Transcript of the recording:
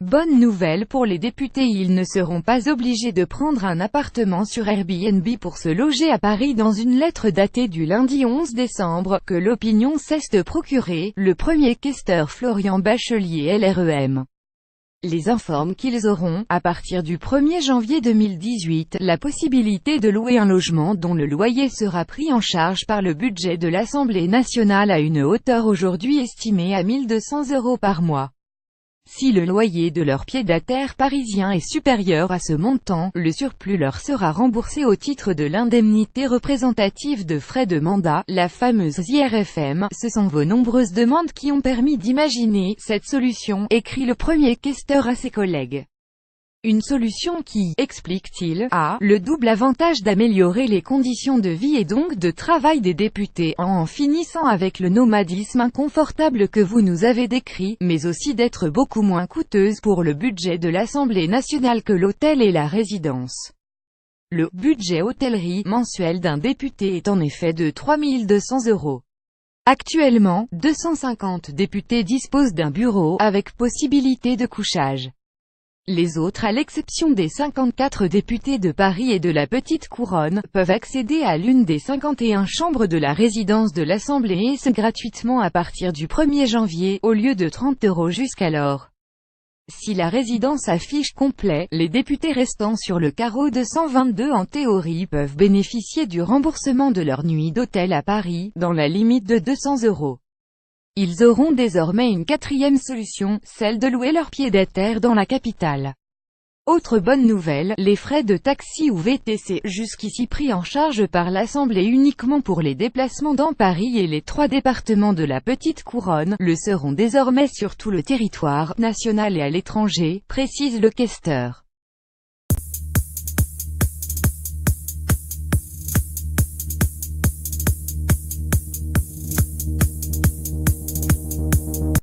Bonne nouvelle pour les députés, ils ne seront pas obligés de prendre un appartement sur Airbnb pour se loger à Paris. Dans une lettre datée du lundi 11 décembre, que l'Opinion cesse de procurer, le premier questeur Florian Bachelier LREM les informe qu'ils auront, à partir du 1er janvier 2018, la possibilité de louer un logement dont le loyer sera pris en charge par le budget de l'Assemblée nationale à une hauteur aujourd'hui estimée à 1 200 € par mois. Si le loyer de leur pied-à-terre parisien est supérieur à ce montant, le surplus leur sera remboursé au titre de l'indemnité représentative de frais de mandat, la fameuse IRFM. Ce sont vos nombreuses demandes qui ont permis d'imaginer cette solution, écrit le premier questeur à ses collègues. Une solution qui, explique-t-il, a le double avantage d'améliorer les conditions de vie et donc de travail des députés, en finissant avec le nomadisme inconfortable que vous nous avez décrit, mais aussi d'être beaucoup moins coûteuse pour le budget de l'Assemblée nationale que l'hôtel et la résidence. Le budget hôtellerie mensuel d'un député est en effet de 3 200 €. Actuellement, 250 députés disposent d'un bureau, avec possibilité de couchage. Les autres, à l'exception des 54 députés de Paris et de la Petite Couronne, peuvent accéder à l'une des 51 chambres de la résidence de l'Assemblée et ce gratuitement à partir du 1er janvier, au lieu de 30 € jusqu'alors. Si la résidence affiche complet, les députés restant sur le carreau de 122 en théorie peuvent bénéficier du remboursement de leur nuit d'hôtel à Paris, dans la limite de 200 €. Ils auront désormais une quatrième solution, celle de louer leur pied-à-terre dans la capitale. Autre bonne nouvelle, les frais de taxi ou VTC, jusqu'ici pris en charge par l'Assemblée uniquement pour les déplacements dans Paris et les 3 départements de la Petite Couronne, le seront désormais sur tout le territoire national et à l'étranger, précise le questeur.